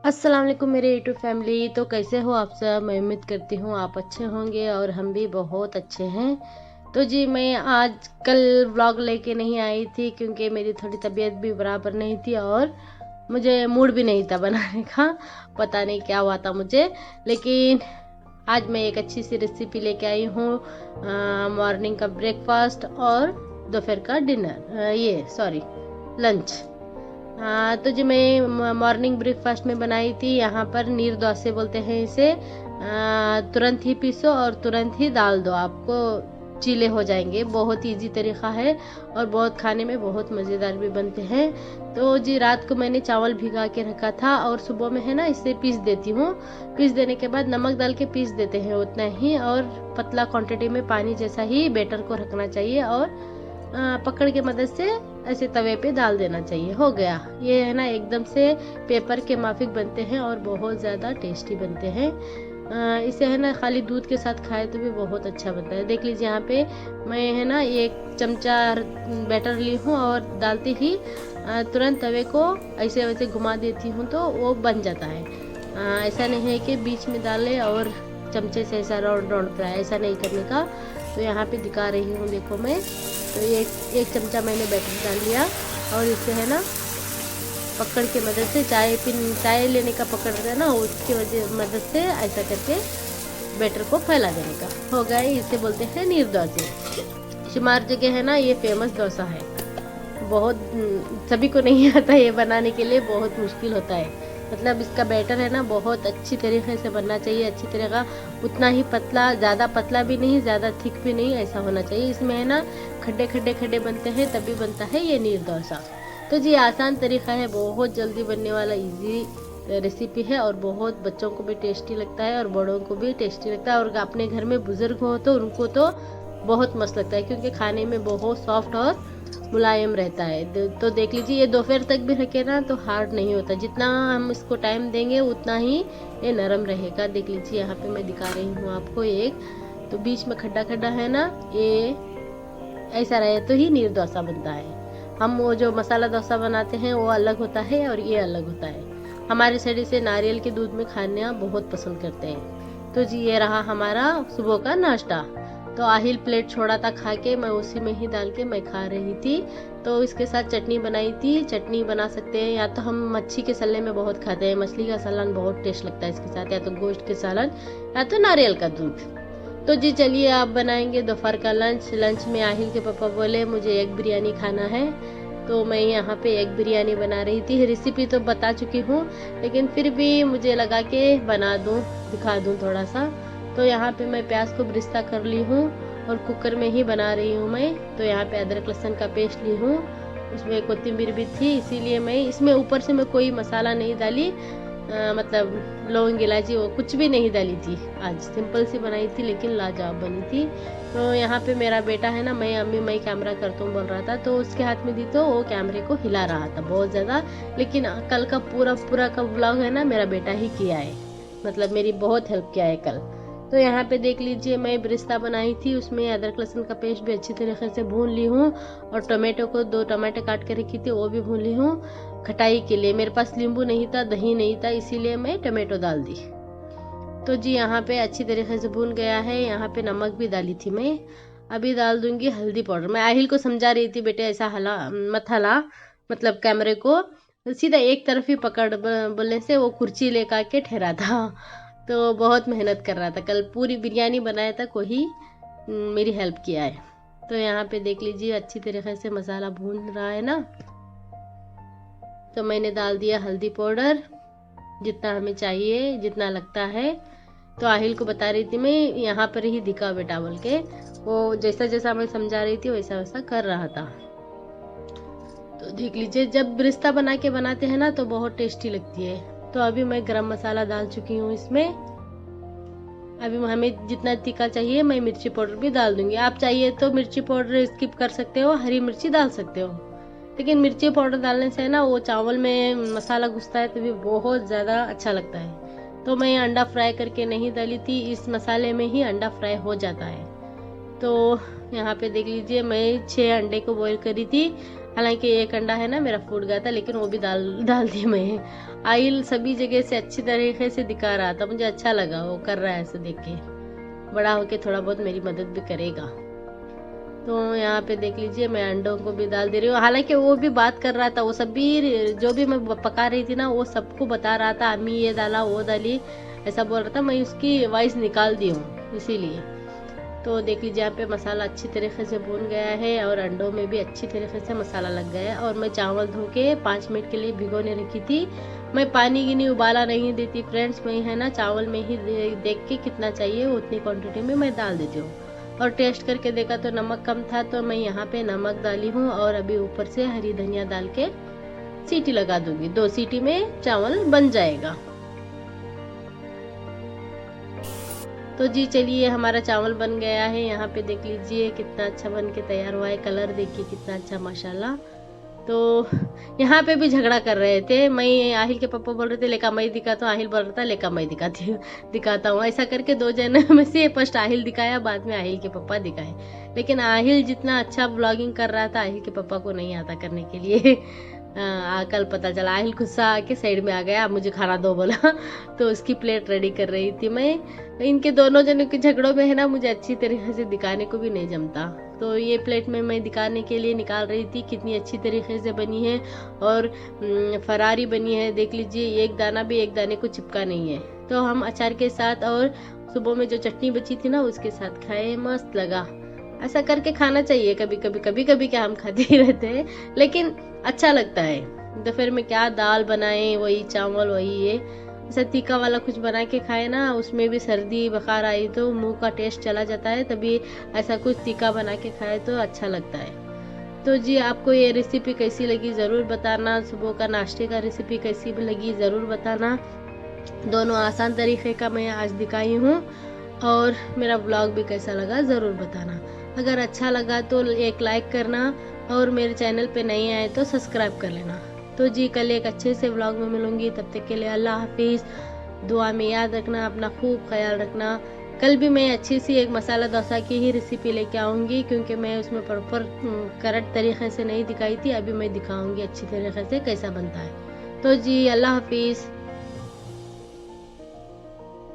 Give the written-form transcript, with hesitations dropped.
अस्सलाम वालेकुम मेरे यूट्यूब फैमिली। तो कैसे हो आप सब? मैं उम्मीद करती हूँ आप अच्छे होंगे और हम भी बहुत अच्छे हैं। तो जी मैं आज कल व्लॉग लेके नहीं आई थी क्योंकि मेरी थोड़ी तबीयत भी बराबर नहीं थी और मुझे मूड भी नहीं था बनाने का। पता नहीं क्या हुआ था मुझे, लेकिन आज मैं एक अच्छी सी रेसिपी लेके आई हूँ। मॉर्निंग का ब्रेकफास्ट और दोपहर का डिनर, ये सॉरी लंच। हाँ, तो जो मैं मॉर्निंग ब्रेकफास्ट में बनाई थी, यहाँ पर नीर डोसे बोलते हैं इसे। तुरंत ही पीसो और तुरंत ही डाल दो, आपको चीले हो जाएंगे। बहुत इजी तरीका है और बहुत खाने में बहुत मज़ेदार भी बनते हैं। तो जी रात को मैंने चावल भिगा के रखा था और सुबह में है ना इसे पीस देती हूँ। पीस देने के बाद नमक डाल के पीस देते हैं उतना ही, और पतला क्वांटिटी में पानी जैसा ही बैटर को रखना चाहिए और पकड़ के मदद से ऐसे तवे पे डाल देना चाहिए। हो गया। ये है ना एकदम से पेपर के माफिक बनते हैं और बहुत ज़्यादा टेस्टी बनते हैं। इसे है ना खाली दूध के साथ खाए तो भी बहुत अच्छा बनता है। देख लीजिए यहाँ पे मैं है ना एक चमचा बैटर ली हूँ और डालते ही तुरंत तवे को ऐसे वैसे घुमा देती हूँ तो वो बन जाता है। ऐसा नहीं है कि बीच में डाले और चमचे से ऐसा राउंड राउंड फ्राई, ऐसा नहीं करने का। तो यहाँ पे दिखा रही हूँ, देखो मैं। तो एक चमचा मैंने बैटर डाल लिया और इसे है ना पकड़ के मदद से, चाय लेने का पकड़ है ना, उसकी वजह मदद से ऐसा करके बैटर को फैला देने का। हो गया। इसे बोलते हैं नीर डोसे। शुमार जगह है ना ये फेमस डोसा है। बहुत सभी को नहीं आता ये बनाने के लिए, बहुत मुश्किल होता है। मतलब इसका बैटर है ना बहुत अच्छी तरीके से बनना चाहिए, अच्छी तरह का। उतना ही पतला, ज़्यादा पतला भी नहीं, ज़्यादा थिक भी नहीं, ऐसा होना चाहिए। इसमें है ना खड्डे खड्डे खड्डे बनते हैं तभी बनता है ये नीर डोसा। तो जी आसान तरीका है, बहुत जल्दी बनने वाला इजी रेसिपी है और बहुत बच्चों को भी टेस्टी लगता है और बड़ों को भी टेस्टी लगता है। और अपने घर में बुजुर्ग हो तो उनको तो बहुत मस्त लगता है क्योंकि खाने में बहुत सॉफ्ट और मुलायम रहता है। तो देख लीजिए ये दोपहर तक भी रखे ना तो हार्ड नहीं होता, जितना हम इसको टाइम देंगे उतना ही ये नरम रहेगा। देख लीजिए यहाँ पे मैं दिखा रही हूँ आपको एक, तो बीच में खड्डा खड्डा है ना, ये ऐसा रहे तो ही नीर डोसा बनता है। हम वो जो मसाला डोसा बनाते हैं वो अलग होता है और ये अलग होता है। हमारे साइड इसे नारियल के दूध में खाना बहुत पसंद करते हैं। तो जी ये रहा हमारा सुबह का नाश्ता। तो आहिल प्लेट छोड़ा था खा के, मैं उसी में ही डाल के मैं खा रही थी। तो इसके साथ चटनी बनाई थी। चटनी बना सकते हैं या तो हम मच्छी के सल्ले में बहुत खाते हैं, मछली का सालन बहुत टेस्ट लगता है इसके साथ, या तो गोश्त के सालन या तो नारियल का दूध। तो जी चलिए आप बनाएंगे दोपहर का लंच में आहिल के पापा बोले मुझे एग बिरयानी खाना है, तो मैं यहाँ पे एग बिरयानी बना रही थी। रेसिपी तो बता चुकी हूँ लेकिन फिर भी मुझे लगा कि बना दूँ, दिखा दूँ थोड़ा सा। तो यहाँ पे मैं प्याज को ब्रिस्ता कर ली हूँ और कुकर में ही बना रही हूँ मैं। तो यहाँ पे अदरक लहसुन का पेस्ट ली हूँ, उसमें कोथिंबीर भी थी, इसीलिए मैं इसमें ऊपर से मैं कोई मसाला नहीं डाली। मतलब लौंग इलायची वो कुछ भी नहीं डाली थी। आज सिंपल सी बनाई थी लेकिन लाजवाब बनी थी। तो यहाँ पे मेरा बेटा है ना, मैं कैमरा करता हूँ बोल रहा था, तो उसके हाथ में दी तो वो कैमरे को हिला रहा था बहुत ज़्यादा। लेकिन कल का पूरा का व्लॉग है ना मेरा बेटा ही किया है, मतलब मेरी बहुत हेल्प किया है कल। तो यहाँ पे देख लीजिए मैं ब्रिस्ता बनाई थी, उसमें अदरक लहसुन का पेस्ट भी अच्छी तरीके से भून ली हूँ और टमाटो को 2 टमाटर काट के रखी थी वो भी भून ली हूँ। खटाई के लिए मेरे पास नींबू नहीं था, दही नहीं था, इसीलिए मैं टमाटो डाल दी। तो जी यहाँ पे अच्छी तरीके से भून गया है। यहाँ पे नमक भी डाली थी मैं। अभी डाल दूंगी हल्दी पाउडर। मैं आहिल को समझा रही थी बेटे ऐसा हला मत हला, मतलब कैमरे को सीधा एक तरफ ही पकड़, बोलने से वो कुर्सी लेकर के ठहरा था। तो बहुत मेहनत कर रहा था, कल पूरी बिरयानी बनाया था, कोई मेरी हेल्प किया है। तो यहाँ पे देख लीजिए अच्छी तरीके से मसाला भून रहा है ना। तो मैंने डाल दिया हल्दी पाउडर, जितना हमें चाहिए, जितना लगता है। तो आहिल को बता रही थी मैं यहाँ पर ही दिखा बेटा बोल के, वो जैसा जैसा मैं समझा रही थी वैसा वैसा कर रहा था। तो देख लीजिए जब रिश्ता बना के बनाते हैं ना तो बहुत टेस्टी लगती है। तो अभी मैं गरम मसाला डाल चुकी हूँ इसमें। अभी हमें जितना तीखा चाहिए मैं मिर्ची पाउडर भी डाल दूंगी। आप चाहिए तो मिर्ची पाउडर स्किप कर सकते हो, हरी मिर्ची डाल सकते हो, लेकिन मिर्ची पाउडर डालने से ना वो चावल में मसाला घुसता है तो भी बहुत ज़्यादा अच्छा लगता है। तो मैं अंडा फ्राई करके नहीं डाली थी, इस मसाले में ही अंडा फ्राई हो जाता है। तो यहाँ पे देख लीजिए मैं 6 अंडे को बॉईल करी थी। हालांकि एक अंडा है ना मेरा फूट गया था, लेकिन वो भी डाल दिया मैं। आयल सभी जगह से अच्छी तरीके से दिखा रहा था, मुझे अच्छा लगा वो कर रहा है ऐसे देख के। बड़ा होके थोड़ा बहुत मेरी मदद भी करेगा। तो यहाँ पे देख लीजिए मैं अंडों को भी डाल दे रही हूँ। हालांकि वो भी बात कर रहा था, वो सब भी जो भी मैं पका रही थी ना वो सबको बता रहा था, अम्मी ये डाला वो डाली, ऐसा बोल रहा था। मैं उसकी वॉइस निकाल दी हूँ इसीलिए। तो देख लीजिए यहाँ पे मसाला अच्छी तरीके से भून गया है और अंडों में भी अच्छी तरीके से मसाला लग गया है। और मैं चावल धो के 5 मिनट के लिए भिगोने रखी थी। मैं पानी की नहीं उबाला नहीं देती फ्रेंड्स, मैं है ना चावल में ही देख के कितना चाहिए उतनी क्वांटिटी में मैं डाल देती हूँ। और टेस्ट करके देखा तो नमक कम था, तो मैं यहाँ पे नमक डाली हूँ और अभी ऊपर से हरी धनिया डाल के सीटी लगा दूंगी। 2 सीटी में चावल बन जाएगा। तो जी चलिए हमारा चावल बन गया है। यहाँ पे देख लीजिए कितना अच्छा बन के तैयार हुआ है, कलर देखिए कितना अच्छा माशाल्लाह। तो यहाँ पे भी झगड़ा कर रहे थे, मैं आहिल के पापा बोल रहे थे लेका मैं दिखाता हूँ, आहिल बोल रहा था लेका मैं दिखाता हूँ। ऐसा करके 2 जन में से फर्स्ट आहिल दिखाया, बाद में आहिल के पापा दिखाए। लेकिन आहिल जितना अच्छा ब्लॉगिंग कर रहा था आहिल के पापा को नहीं आता करने के लिए। कल पता चला आहिल गुस्सा आके साइड में आ गया, मुझे खाना दो बोला। तो उसकी प्लेट रेडी कर रही थी मैं। इनके दोनों जनों के झगड़ों में है ना मुझे अच्छी तरीके से दिखाने को भी नहीं जमता। तो ये प्लेट में मैं दिखाने के लिए निकाल रही थी कितनी अच्छी तरीके से बनी है और फरारी बनी है। देख लीजिए एक दाना भी एक दाने को चिपका नहीं है। तो हम अचार के साथ और सुबह में जो चटनी बची थी ना उसके साथ खाए, मस्त लगा। ऐसा करके खाना चाहिए कभी कभी क्या हम खाते ही रहते हैं, लेकिन अच्छा लगता है। दोपहर में क्या दाल बनाए, वही चावल वही ये ऐसा तीखा वाला कुछ बना के खाए ना, उसमें भी सर्दी बुखार आई तो मुंह का टेस्ट चला जाता है, तभी ऐसा कुछ तीखा बना के खाए तो अच्छा लगता है। तो जी आपको ये रेसिपी कैसी लगी ज़रूर बताना। सुबह का नाश्ते का रेसिपी कैसी लगी ज़रूर बताना। दोनों आसान तरीके का मैं आज दिखाई हूँ। और मेरा ब्लॉग भी कैसा लगा ज़रूर बताना। अगर अच्छा लगा तो एक लाइक करना और मेरे चैनल पे नहीं आए तो सब्सक्राइब कर लेना। तो जी कल एक अच्छे से व्लॉग में मिलूंगी, तब तक के लिए अल्लाह हाफिज़। दुआ में याद रखना, अपना खूब ख्याल रखना। कल भी मैं अच्छी सी एक मसाला डोसा की ही रेसिपी लेके आऊँगी, क्योंकि मैं उसमें प्रॉपर करेक्ट तरीके से नहीं दिखाई थी। अभी मैं दिखाऊँगी अच्छी तरीके से कैसा बनता है। तो जी अल्लाह हाफिज़।